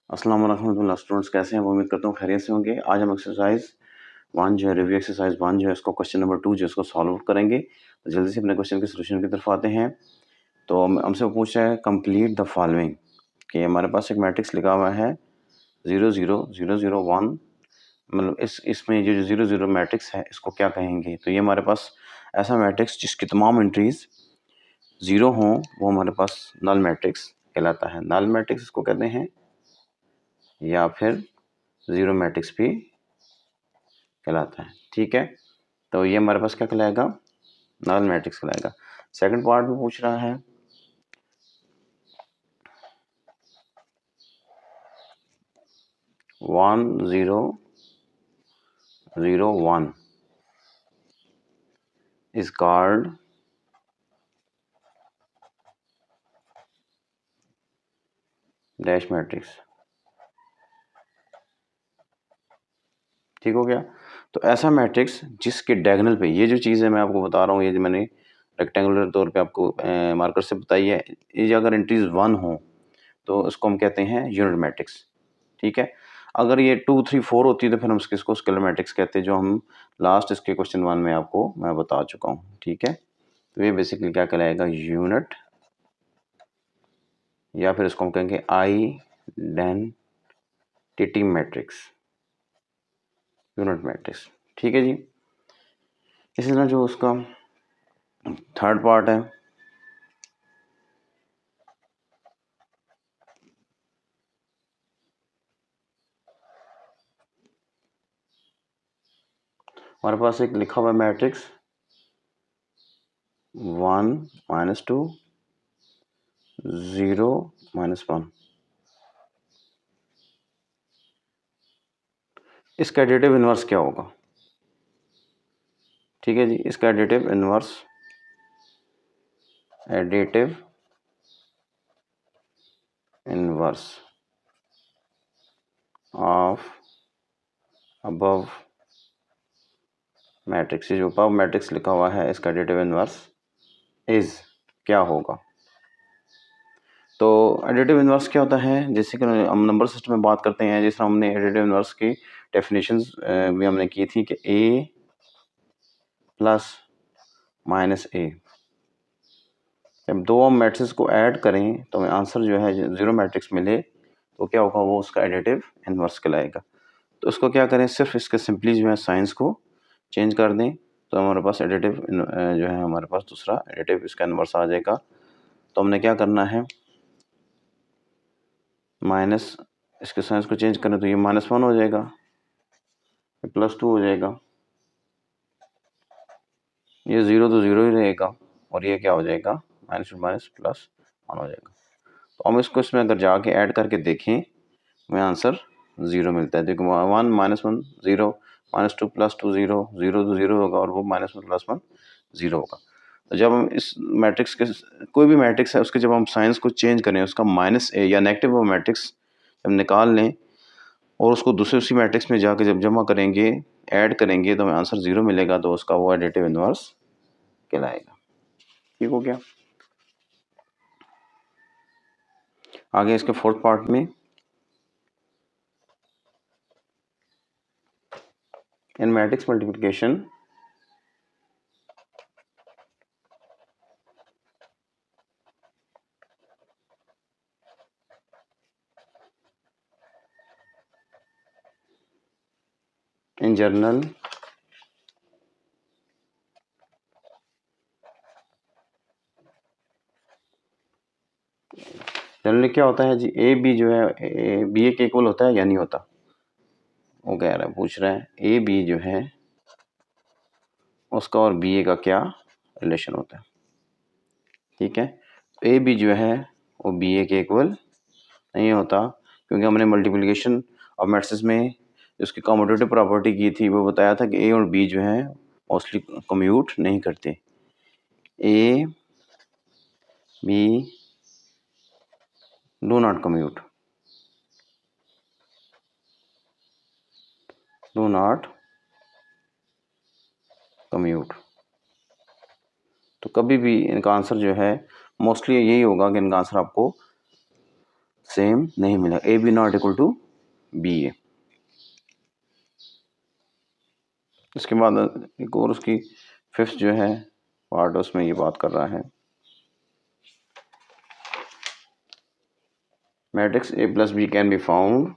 अस्सलाम वालेकुम रहमतुल्लाह। स्टूडेंट्स कैसे हैं? उम्मीद करता हूँ खैरियत से होंगे। आज हम एक्सरसाइज 1 जो है रिव्यू एक्सरसाइज 1 जो है इसको क्वेश्चन नंबर 2 जो है इसको सॉल्व करेंगे। तो जल्दी से अपने क्वेश्चन के सोल्यूशन की तरफ आते हैं। तो हमसे वो पूछ रहा है कंप्लीट द फॉलोइंग कि हमारे पास एक मैट्रिक्स लिखा हुआ है 0 0 0 0 1, मतलब इसमें जो 0 0 मैट्रिक्स है इसको क्या कहेंगे? तो ये हमारे पास ऐसा मैट्रिक्स जिसकी तमाम एंट्रीज 0 हों वो हमारे पास नल मैट्रिक्स कहलाता है। नल मैट्रिक्स इसको कहते हैं या फिर जीरो मैट्रिक्स भी कहलाता है। ठीक है, तो ये हमारे पास क्या कहलाएगा? नल मैट्रिक्स कहलाएगा। सेकंड पार्ट में पूछ रहा है 1 0 0 1 is called डैश मैट्रिक्स। ठीक हो गया। तो ऐसा मैट्रिक्स जिसके डायगोनल पे ये जो चीज़ है मैं आपको बता रहा हूँ, ये जो मैंने रेक्टेंगुलर तौर पे आपको मार्कर से बताई है, ये अगर एंट्रीज 1 हो तो इसको हम कहते हैं यूनिट मैट्रिक्स। ठीक है, अगर ये 2 3 4 होती है तो फिर हम इसको स्केलर मैट्रिक्स कहते हैं, जो हम लास्ट इसके क्वेश्चन 1 में आपको मैं बता चुका हूँ। ठीक है, तो ये बेसिकली क्या कहलाएगा? यूनिट, या फिर इसको हम कहेंगे आइडेंटिटी मैट्रिक्स, यूनिट मैट्रिक्स। ठीक है जी। इसी तरह जो उसका थर्ड पार्ट है हमारे पास एक लिखा हुआ मैट्रिक्स 1 -2 0 -1। इसका एडिटिव इनवर्स क्या होगा? ठीक है जी, इसका additive inverse of above matrix, जो अबव मैट्रिक्स लिखा हुआ है इसका एडिटिव इनवर्स इज क्या होगा? तो एडिटिव इनवर्स क्या होता है? जैसे कि हम नंबर सिस्टम में बात करते हैं, जिस तरह हमने एडिटिव इनवर्स की डेफिनेशंस भी हमने की थी कि a प्लस माइनस ए, जब दो हम मैट्रिक्स को ऐड करें तो हमें आंसर जो है जीरो मैट्रिक्स मिले तो क्या होगा? वो उसका एडिटिव इनवर्स कहलाएगा। तो उसको क्या करें? सिर्फ इसके सिंपली जो है साइंस को चेंज कर दें तो हमारे पास एडिटिव जो है हमारे पास दूसरा एडिटिव इसका इनवर्स आ जाएगा। तो हमने क्या करना है? माइनस, इसके साइंस को चेंज करें तो ये -1 हो जाएगा, +2 हो जाएगा, ये 0 तो 0 ही रहेगा और ये क्या हो जाएगा? -+1 हो जाएगा। तो हम इसको इसमें अगर जाके ऐड करके देखें हमें आंसर 0 मिलता है। देखो 1 -1 0, -2 +2 0, 0 तो 0 होगा और वो -1 +1 0 होगा। तो जब हम इस मैट्रिक्स के कोई भी मैट्रिक्स है उसके जब हम साइंस को चेंज करें, उसका -a या नेगेटिव मैट्रिक्स जब निकाल लें और उसको दूसरे उसी मैट्रिक्स में जाके जब जमा करेंगे, ऐड करेंगे तो हमें आंसर 0 मिलेगा, तो उसका वो एडिटिव इनवर्स कहलाएगा। ठीक हो गया। आगे इसके फोर्थ पार्ट में इन matrix multiplication in general generally क्या होता है जी? ए बी जो है बी ए के इक्वल होता है या नहीं होता? वो कह रहा है, पूछ रहा है ए बी जो है उसका और बी ए का क्या रिलेशन होता है। ठीक है, तो ए बी जो है वो बी ए के इक्वल नहीं होता, क्योंकि हमने मल्टीप्लिकेशन ऑफ मैट्रिक्स में उसकी कम्यूटेटिव प्रॉपर्टी की थी, वो बताया था कि ए और बी जो है मोस्टली कम्यूट नहीं करते। A B do not commute, do not commute. तो कभी भी इनका आंसर जो है मोस्टली यही होगा कि इनका आंसर आपको सेम नहीं मिला, A B not equal to B A. इसके बाद एक और उसकी फिफ्थ जो है पार्ट, उसमें ये बात कर रहा है matrix A plus B can be found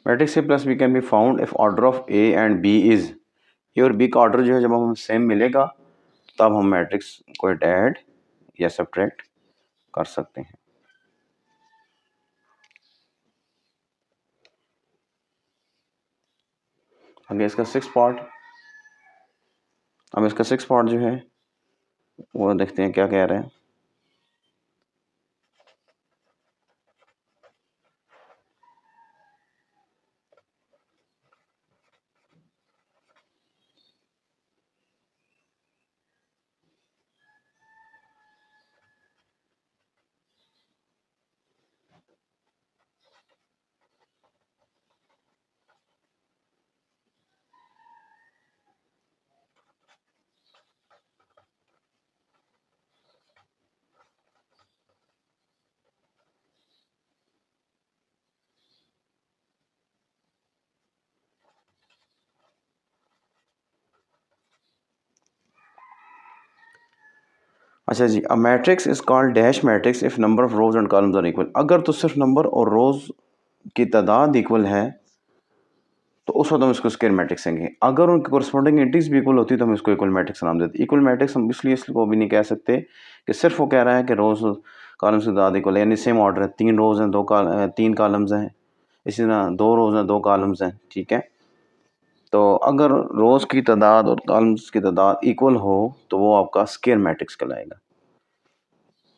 matrix A plus B can be found if order of A and B is, A और बी का ऑर्डर जो है जब हम सेम मिलेगा तब हम मैट्रिक्स को ऐड या सब्ट्रैक्ट कर सकते हैं। आगे इसका सिक्स पार्ट, अब इसका सिक्स पार्ट जो है वो देखते हैं क्या कह रहे हैं। अच्छा जी, a matrix is called dash matrix if number of rows and columns are equal. अगर तो सिर्फ नंबर और रोज की तादाद इक्वल है तो उस वक्त हम इसको स्क्वायर मैट्रिक्स कहेंगे। अगर उनकी कोरस्पॉन्डिंग इंटीज भी इक्वल होती है तो हम इसको इक्वल मैट्रिक्स नाम देते हैं। इक्वल मैट्रिक्स हम इसलिए इसको भी नहीं कह सकते कि सिर्फ वो कह रहा है कि रोज कॉलम्स की तादाद इक्वल है, यानी सेम ऑर्डर है, 3 रोज हैं, 3 कॉलम्स हैं, इसी तरह 2 रोज हैं 2 कॉलम्स हैं, ठीक है। तो अगर रोज की तादाद और कॉलम्स की तादाद इक्वल हो तो वो आपका स्क्वायर मैट्रिक्स कहलाएगा।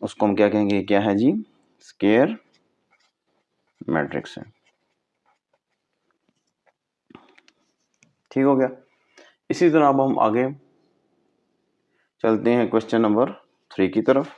उसको हम क्या कहेंगे, क्या है जी, स्क्वायर मैट्रिक्स है। ठीक हो गया। इसी तरह अब हम आगे चलते हैं क्वेश्चन नंबर 3 की तरफ।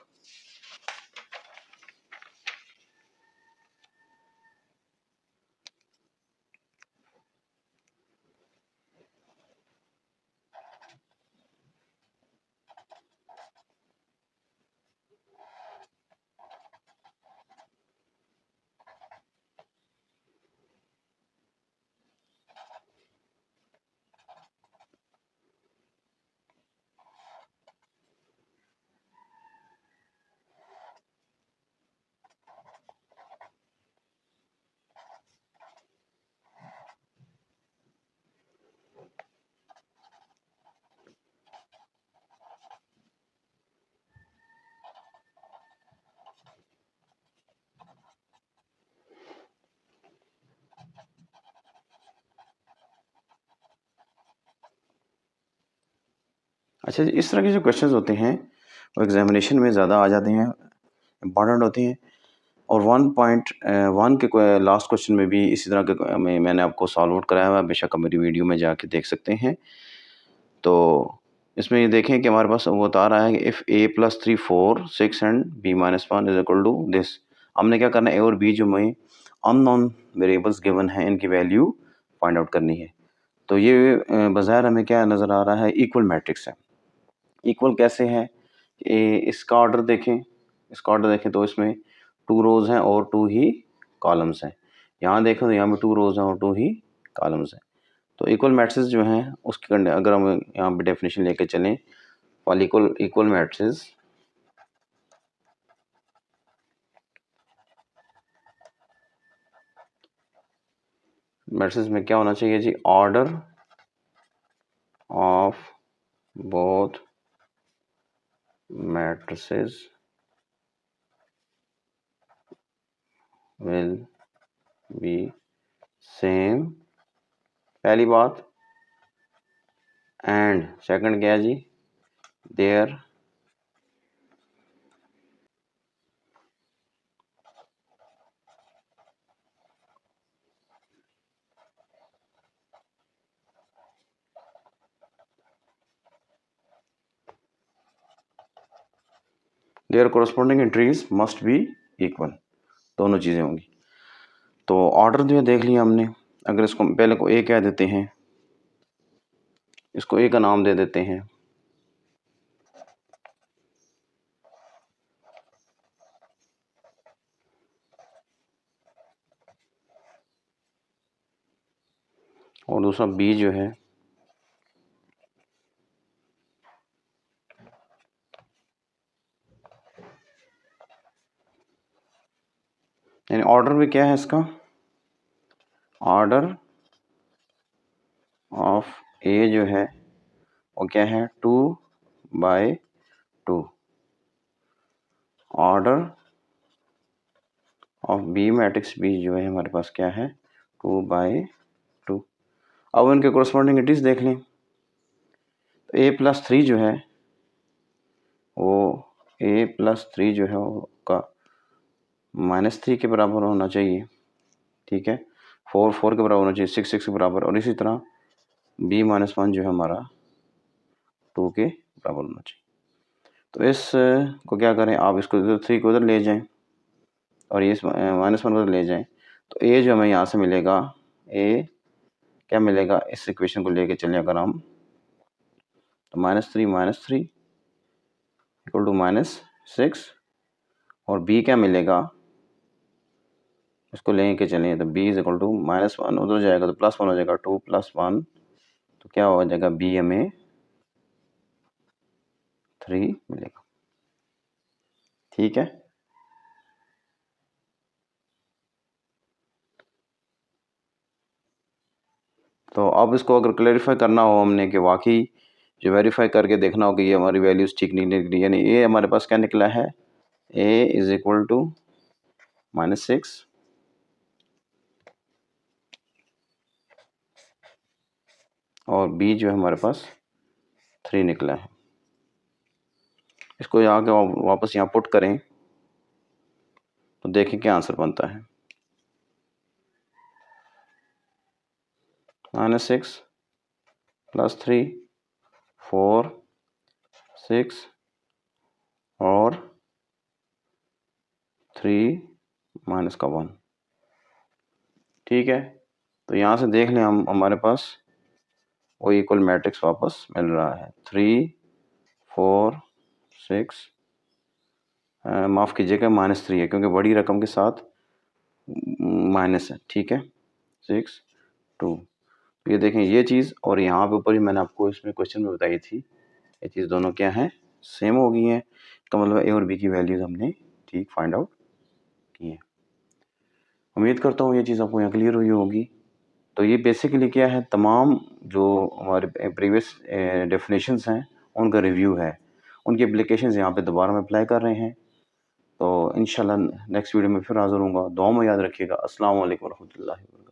अच्छा जी, इस तरह के जो क्वेश्चंस होते हैं वो एग्जामिनेशन में ज़्यादा आ जाते हैं, इम्पॉर्टेंट होते हैं। और 1.1 के लास्ट क्वेश्चन में भी इसी तरह के मैंने आपको सॉल्व आउट कराया हुआ है, बेशक मेरी वीडियो में जाके देख सकते हैं। तो इसमें ये देखें कि हमारे पास वो बता रहा है कि if A plus 3 4 6 and B minus 1 is equal to this. हमने क्या करना है, ए और बी जो में अननोन वेरिएबल्स गिवन हैं इनकी वैल्यू फाइंड आउट करनी है। तो ये बज़ाहिर हमें क्या नज़र आ रहा है, इक्वल मैट्रिक्स है। इक्वल कैसे है, इसका ऑर्डर देखें, इसका ऑर्डर देखें तो इसमें 2 रोज़ हैं और 2 ही कॉलम्स हैं। यहाँ देखें तो यहाँ पे 2 रोज़ हैं और 2 ही कॉलम्स हैं। तो इक्वल मैट्रिक्स जो हैं उसकी अगर हम यहाँ पे डेफिनेशन लेके चलें, फॉर इक्वल मैट्रिक्स मैट्रिक्स में क्या होना चाहिए जी, order of both matrices will be same, पहली बात। एंड सेकंड क्या है जी, their their corresponding entries must be equal, दोनों चीज़ें होंगी। तो ऑर्डर जो देख लिया हमने। अगर इसको पहले को ए कह देते हैं, इसको ए का नाम दे देते हैं, और दूसरा बी जो है यानी ऑर्डर भी क्या है इसका, ऑर्डर ऑफ ए जो है वो क्या है 2/2। Order of B matrix B जो है हमारे पास क्या है 2/2। अब इनके कोरस्पॉन्डिंग एंट्रीज देख लें। तो a+3 जो है वो a+3 जो है वो का -3 के बराबर होना चाहिए, ठीक है। 4 के बराबर होना चाहिए, 6 के बराबर, और इसी तरह b-1 जो है हमारा 2 के बराबर होना चाहिए। तो इस को क्या करें, आप इसको इधर 3 को उधर ले जाएं और ये -1 को ले जाएं, तो a जो हमें यहाँ से मिलेगा, a क्या मिलेगा, इस इक्वेशन को लेके चलें अगर हम, तो -3 इक्वल टू -6, और b क्या मिलेगा, इसको लेके चलें तो b इज इक्वल टू -1 उधर जाएगा तो +1 हो जाएगा, 2 + 1 तो क्या हो जाएगा, b हमें 3 मिलेगा, ठीक है। तो अब इसको अगर क्लैरिफाई करना हो हमने कि वाकई जो वेरीफाई करके देखना हो कि ये हमारी वैल्यूज ठीक नहीं निकली, यानी ए हमारे पास क्या निकला है, a इज इक्वल टू -6 और b जो है हमारे पास 3 निकला है। इसको यहाँ के वापस यहाँ पुट करें तो देखें क्या आंसर बनता है, -6 + 3 4 6 और 3 - 1, ठीक है। तो यहाँ से देख लें हम, हमारे पास वो इक्वल मैट्रिक्स वापस मिल रहा है, 3 4 6, माफ़ कीजिएगा -3 है क्योंकि बड़ी रकम के साथ माइनस है, ठीक है, 6 2। ये देखें ये चीज़, और यहाँ पे ऊपर ही मैंने आपको इसमें क्वेश्चन में बताई थी, ये चीज़ दोनों क्या है, सेम हो गई हैं। इसका मतलब ए और बी की वैल्यूज़ हमने ठीक फाइंड आउट की है। उम्मीद करता हूँ ये चीज़ आपको यहाँ क्लियर हुई होगी। तो ये बेसिकली क्या है, तमाम जो हमारे प्रीवियस डेफिनेशंस हैं उनका रिव्यू है, उनकी एप्लीकेशंस यहाँ पे दोबारा हम अप्लाई कर रहे हैं। तो इंशाल्लाह नेक्स्ट वीडियो में फिर हाज़िर होऊंगा। दुआ में याद रखिएगा। अस्सलाम वालेकुम रहमतुल्लाहि व बरकातहू।